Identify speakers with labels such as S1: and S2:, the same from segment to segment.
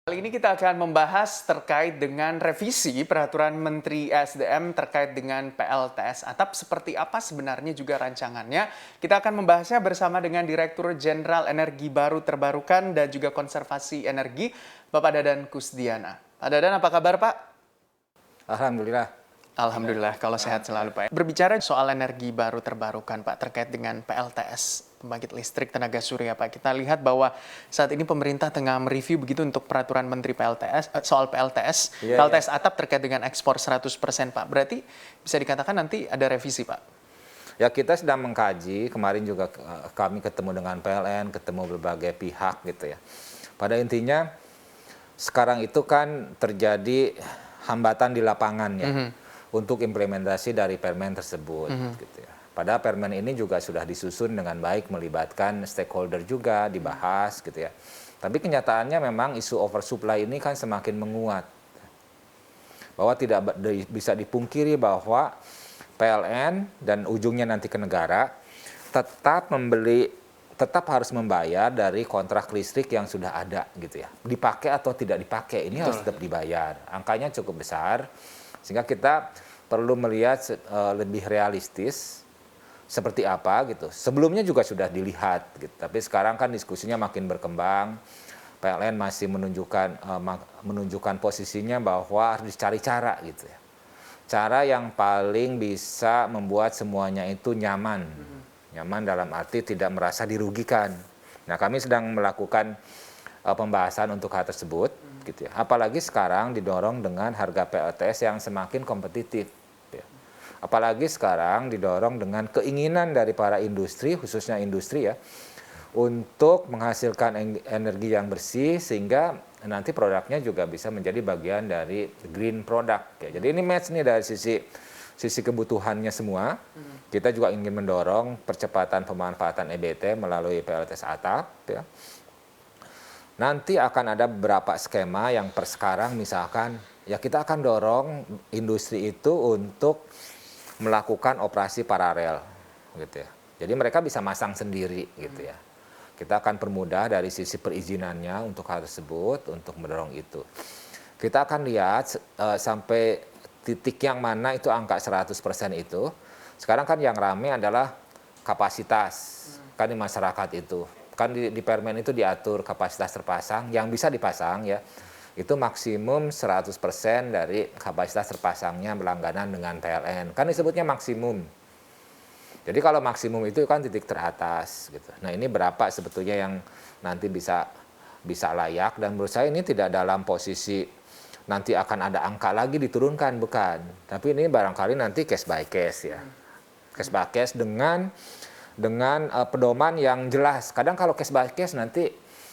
S1: Kali ini kita akan membahas terkait dengan revisi Peraturan Menteri ESDM terkait dengan PLTS Atap. Seperti apa sebenarnya juga rancangannya? Kita akan membahasnya bersama dengan Direktur Jenderal Energi Baru Terbarukan dan juga Konservasi Energi, Bapak Dadan Kusdiana. Pak Dadan, apa kabar Pak?
S2: Alhamdulillah.
S1: Alhamdulillah, kalau sehat selalu Pak. Berbicara soal energi baru terbarukan Pak, terkait dengan PLTS, pembangkit listrik tenaga surya Pak. Kita lihat bahwa saat ini pemerintah tengah mereview begitu untuk peraturan Menteri PLTS, soal PLTS, PLTS Atap terkait dengan ekspor 100% Pak. Berarti bisa dikatakan nanti ada revisi Pak?
S2: Ya, kita sedang mengkaji, kemarin juga kami ketemu dengan PLN, ketemu berbagai pihak gitu ya. Pada intinya sekarang itu kan terjadi hambatan di lapangan ya. Untuk implementasi dari permen tersebut. Gitu ya. Padahal permen ini juga sudah disusun dengan baik, melibatkan stakeholder juga, dibahas gitu ya. Tapi kenyataannya memang isu oversupply ini kan semakin menguat. Bahwa tidak bisa dipungkiri bahwa PLN dan ujungnya nanti ke negara tetap harus membayar dari kontrak listrik yang sudah ada gitu ya. Dipakai atau tidak dipakai ini harus tetap dibayar. Angkanya cukup besar. Sehingga kita perlu melihat lebih realistis seperti apa gitu. Sebelumnya juga sudah dilihat gitu. Tapi sekarang kan diskusinya makin berkembang. PLN masih menunjukkan posisinya bahwa harus dicari cara gitu ya. Cara yang paling bisa membuat semuanya itu nyaman. Nyaman dalam arti tidak merasa dirugikan. Nah, kami sedang melakukan pembahasan untuk hal tersebut. Gitu ya. Apalagi sekarang didorong dengan harga PLTS yang semakin kompetitif. Ya. Apalagi sekarang didorong dengan keinginan dari para industri, khususnya industri ya, untuk menghasilkan energi yang bersih sehingga nanti produknya juga bisa menjadi bagian dari green product. Ya. Jadi ini match nih dari sisi kebutuhannya semua. Kita juga ingin mendorong percepatan pemanfaatan EBT melalui PLTS Atap. Ya. Nanti akan ada beberapa skema yang per sekarang misalkan ya kita akan dorong industri itu untuk melakukan operasi paralel gitu ya. Jadi mereka bisa masang sendiri gitu ya. Kita akan permudah dari sisi perizinannya untuk hal tersebut, untuk mendorong itu. Kita akan lihat sampai titik yang mana itu angka 100% itu. Sekarang kan yang rame adalah kapasitas kan di masyarakat itu. Kan di permen itu diatur kapasitas terpasang yang bisa dipasang ya itu maksimum 100% dari kapasitas terpasangnya berlangganan dengan PLN kan disebutnya maksimum. Jadi kalau maksimum itu kan titik teratas gitu. Nah, ini berapa sebetulnya yang nanti bisa layak dan menurut saya ini tidak dalam posisi nanti akan ada angka lagi diturunkan, bukan. Tapi ini barangkali nanti case by case ya. Case by case dengan pedoman yang jelas. Kadang kalau case by case nanti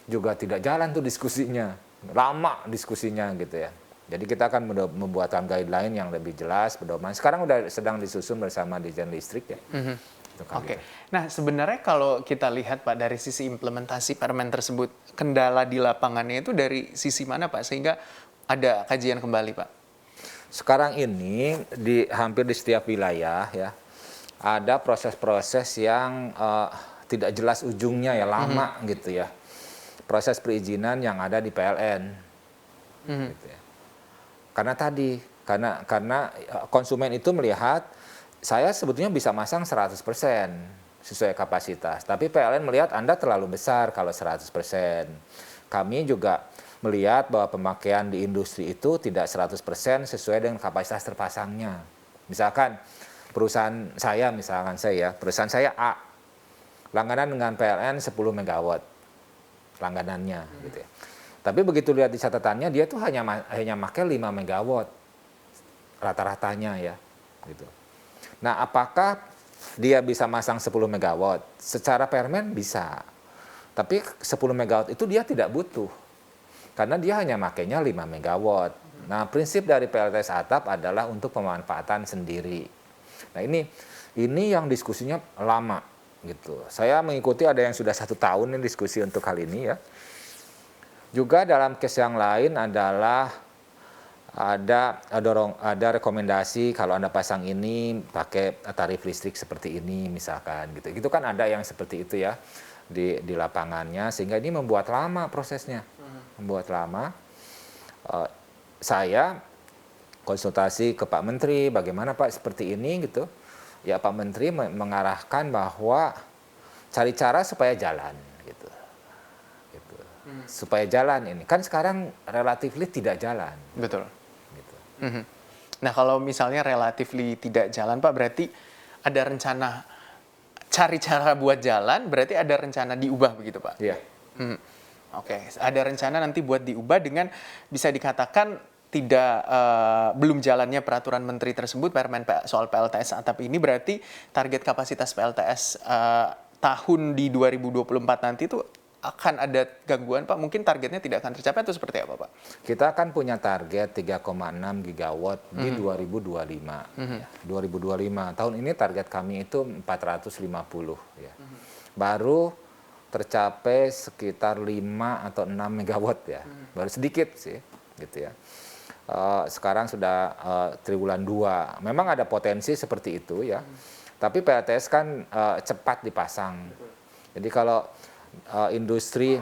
S2: juga tidak jalan tuh diskusinya. Lama diskusinya gitu ya. Jadi kita akan membuatkan guideline yang lebih jelas, pedoman. Sekarang udah sedang disusun bersama Dirjen Listrik ya.
S1: Oke. Nah, sebenarnya kalau kita lihat Pak dari sisi implementasi permen tersebut, kendala di lapangannya itu dari sisi mana Pak? Sehingga ada kajian kembali Pak?
S2: Sekarang ini hampir di setiap wilayah ya, ada proses-proses yang tidak jelas ujungnya ya, lama gitu ya. Proses perizinan yang ada di PLN. Gitu ya. Karena konsumen itu melihat, saya sebetulnya bisa masang 100% sesuai kapasitas. Tapi PLN melihat Anda terlalu besar kalau 100%. Kami juga melihat bahwa pemakaian di industri itu tidak 100% sesuai dengan kapasitas terpasangnya. Misalkan, perusahaan saya A, langganan dengan PLN 10 MW langganannya gitu ya. Tapi begitu lihat di catatannya dia tuh hanya pakai 5 MW rata-ratanya ya gitu. Nah, apakah dia bisa masang 10 MW? Secara permen bisa. Tapi 10 MW itu dia tidak butuh. Karena dia hanya makainya 5 MW. Nah, prinsip dari PLTS Atap adalah untuk pemanfaatan sendiri. Nah, ini yang diskusinya lama gitu. Saya mengikuti ada yang sudah 1 tahun ini diskusi untuk hal ini ya. Juga dalam case yang lain adalah ada rekomendasi kalau Anda pasang ini pakai tarif listrik seperti ini misalkan gitu. Itu kan ada yang seperti itu ya di lapangannya sehingga ini membuat lama prosesnya. Membuat lama. eh, saya konsultasi ke Pak Menteri, bagaimana Pak seperti ini gitu. Ya Pak Menteri mengarahkan bahwa cari cara supaya jalan gitu. Gitu. Supaya jalan ini. Kan sekarang relatifly tidak jalan.
S1: Betul.
S2: Gitu.
S1: Nah, kalau misalnya relatifly tidak jalan, Pak, berarti ada rencana cari cara buat jalan, berarti ada rencana diubah begitu, Pak?
S2: Iya.
S1: Oke, ada rencana nanti buat diubah dengan bisa dikatakan tidak belum jalannya peraturan menteri tersebut soal PLTS atap ini, berarti target kapasitas PLTS tahun di 2024 nanti itu akan ada gangguan, Pak? Mungkin targetnya tidak akan tercapai atau seperti apa, Pak?
S2: Kita kan punya target 3,6 gigawatt di 2025. Ya. 2025. Tahun ini target kami itu 450 ya. Baru tercapai sekitar 5 atau 6 megawatt ya. Baru sedikit sih gitu ya. Sekarang sudah triwulan 2. Memang ada potensi seperti itu ya. Tapi PLTS kan cepat dipasang. Jadi kalau industri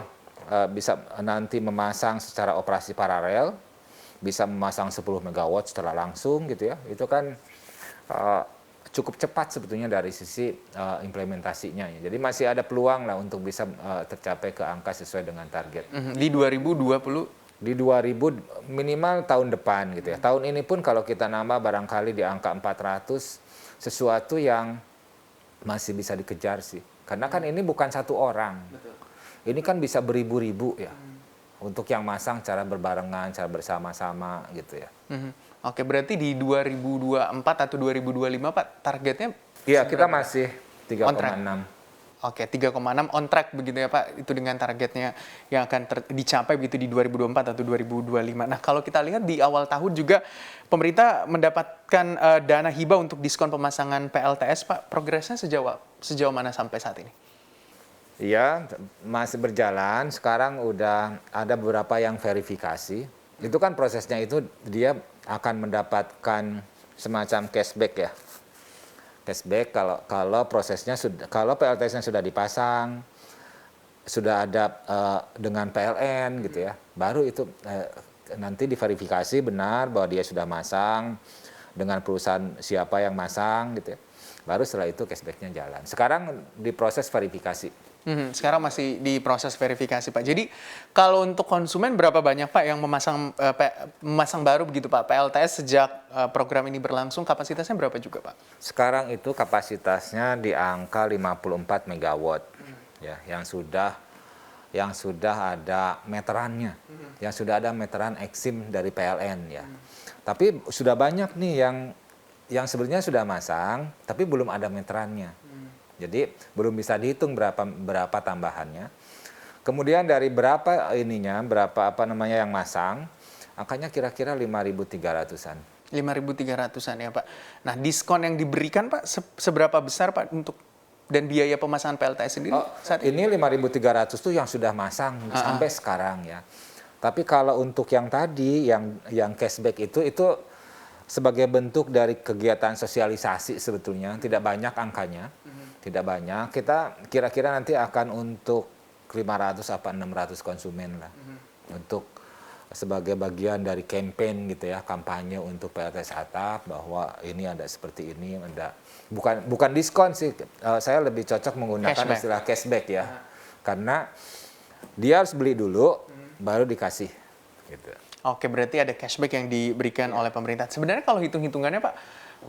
S2: bisa nanti memasang secara operasi paralel, bisa memasang 10 megawatt secara langsung gitu ya. Itu kan cukup cepat sebetulnya dari sisi implementasinya. Jadi masih ada peluang lah untuk bisa tercapai ke angka sesuai dengan target.
S1: Di 2020?
S2: Di 2000 minimal tahun depan gitu ya. Tahun ini pun kalau kita nambah barangkali di angka 400, sesuatu yang masih bisa dikejar sih. Karena kan ini bukan satu orang.
S1: Betul.
S2: Ini kan bisa beribu-ribu ya. Untuk yang masang cara berbarengan, cara bersama-sama gitu ya.
S1: Oke, berarti di 2024 atau 2025, Pak, targetnya?
S2: Iya, kita masih
S1: On track.
S2: 3,6.
S1: Oke, 3,6 on track begitu ya, Pak. Itu dengan targetnya yang akan dicapai begitu di 2024 atau 2025. Nah, kalau kita lihat di awal tahun juga pemerintah mendapatkan dana hibah untuk diskon pemasangan PLTS, Pak. Progresnya sejauh mana sampai saat ini?
S2: Iya, masih berjalan. Sekarang udah ada beberapa yang verifikasi. Itu kan prosesnya itu dia akan mendapatkan semacam cashback ya. Cashback kalau prosesnya sudah, kalau PLTS-nya sudah dipasang, sudah ada dengan PLN gitu ya, baru itu nanti diverifikasi benar bahwa dia sudah masang dengan perusahaan siapa yang masang gitu ya. Baru setelah itu cashback-nya jalan. Sekarang diproses verifikasi.
S1: Sekarang masih di proses verifikasi, Pak. Jadi kalau untuk konsumen berapa banyak, Pak, yang memasang baru begitu, Pak, PLTS sejak program ini berlangsung, kapasitasnya berapa juga, Pak?
S2: Sekarang itu kapasitasnya di angka 54 megawatt ya, yang sudah ada meterannya, yang sudah ada meteran eksim dari PLN ya. Tapi sudah banyak nih yang sebenarnya sudah masang, tapi belum ada meterannya. Jadi belum bisa dihitung berapa tambahannya. Kemudian dari berapa yang masang, angkanya kira-kira 5.300-an.
S1: 5.300-an ya, Pak. Nah, diskon yang diberikan, Pak, seberapa besar, Pak, untuk dan biaya pemasangan PLTS sendiri saat ini?
S2: Ini 5.300 tuh yang sudah masang sampai sekarang ya. Tapi kalau untuk yang tadi yang cashback itu sebagai bentuk dari kegiatan sosialisasi sebetulnya, tidak banyak angkanya. Tidak banyak. Kita kira-kira nanti akan untuk 500 apa 600 konsumen lah. Untuk sebagai bagian dari campaign gitu ya, kampanye untuk PLTS atap bahwa ini ada seperti ini, ada bukan diskon sih. Saya lebih cocok menggunakan istilah cashback ya. Karena dia harus beli dulu baru dikasih gitu.
S1: Oke, berarti ada cashback yang diberikan oleh pemerintah. Sebenarnya kalau hitung-hitungannya, Pak,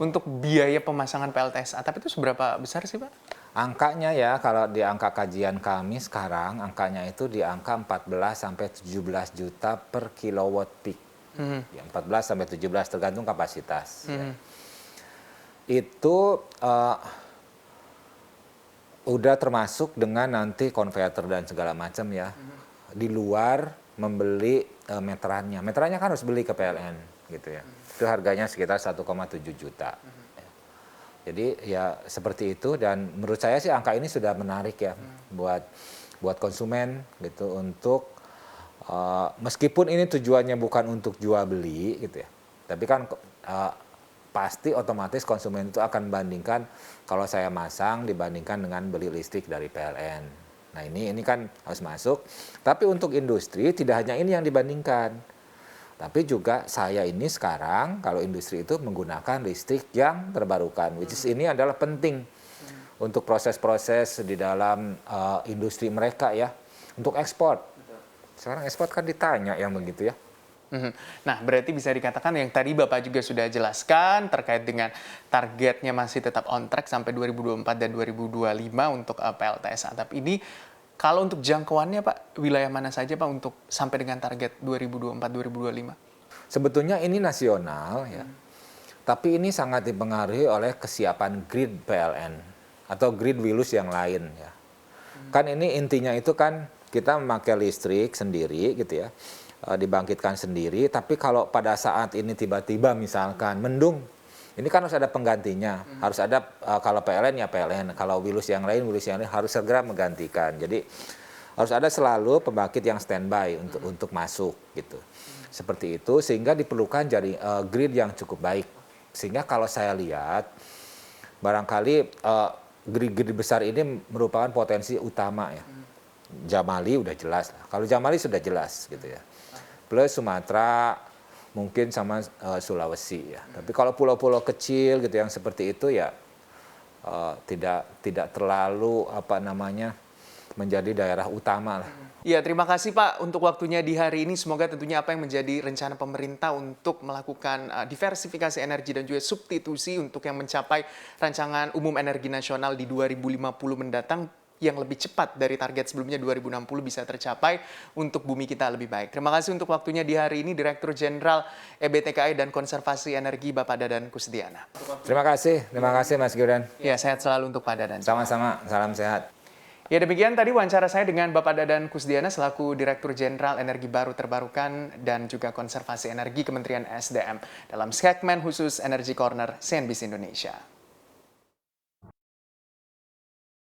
S1: untuk biaya pemasangan PLTS atap itu seberapa besar sih, Pak?
S2: Angkanya ya, kalau di angka kajian kami sekarang, angkanya itu di angka 14 sampai 17 juta per kilowatt peak. Ya, 14 sampai 17 tergantung kapasitas. Ya. Itu udah termasuk dengan nanti konverter dan segala macam ya. Di luar membeli meterannya. Meterannya kan harus beli ke PLN gitu ya. Itu harganya sekitar 1,7 juta. Jadi ya seperti itu, dan menurut saya sih angka ini sudah menarik ya buat konsumen gitu, untuk meskipun ini tujuannya bukan untuk jual beli gitu ya. Tapi kan pasti otomatis konsumen itu akan membandingkan kalau saya masang dibandingkan dengan beli listrik dari PLN. Nah, ini kan harus masuk. Tapi untuk industri tidak hanya ini yang dibandingkan. Tapi juga saya ini sekarang kalau industri itu menggunakan listrik yang terbarukan, which is ini adalah penting untuk proses-proses di dalam industri mereka ya, untuk ekspor. Sekarang ekspor kan ditanya yang begitu ya.
S1: Nah, berarti bisa dikatakan yang tadi Bapak juga sudah jelaskan terkait dengan targetnya masih tetap on track sampai 2024 dan 2025 untuk PLTS atap ini. Kalau untuk jangkauannya Pak, wilayah mana saja Pak untuk sampai dengan target 2024-2025?
S2: Sebetulnya ini nasional ya, tapi ini sangat dipengaruhi oleh kesiapan grid PLN atau grid Wilus yang lain ya. Kan ini intinya itu kan kita memakai listrik sendiri gitu ya, dibangkitkan sendiri, tapi kalau pada saat ini tiba-tiba misalkan mendung, ini kan harus ada penggantinya, harus ada kalau PLN ya PLN, kalau Wilus yang lain harus segera menggantikan. Jadi harus ada selalu pembangkit yang standby untuk masuk gitu. Seperti itu sehingga diperlukan grid yang cukup baik. Sehingga kalau saya lihat barangkali grid-grid besar ini merupakan potensi utama ya. Jamali udah jelas lah. Kalau Jamali sudah jelas gitu ya. Plus Sumatera, mungkin sama Sulawesi ya. Tapi kalau pulau-pulau kecil gitu yang seperti itu ya tidak terlalu menjadi daerah utama lah.
S1: Ya, terima kasih Pak untuk waktunya di hari ini. Semoga tentunya apa yang menjadi rencana pemerintah untuk melakukan diversifikasi energi dan juga substitusi untuk yang mencapai rancangan umum energi nasional di 2050 mendatang yang lebih cepat dari target sebelumnya 2060 bisa tercapai untuk bumi kita lebih baik. Terima kasih untuk waktunya di hari ini Direktur Jenderal EBTKI dan Konservasi Energi Bapak Dadan Kusdiana.
S2: Terima kasih Mas Gibran.
S1: Ya, sehat selalu untuk Pak Dadan.
S2: Sama-sama, salam sehat.
S1: Ya, demikian tadi wawancara saya dengan Bapak Dadan Kusdiana selaku Direktur Jenderal Energi Baru Terbarukan dan juga Konservasi Energi Kementerian SDM dalam segmen khusus Energy Corner CNBC Indonesia.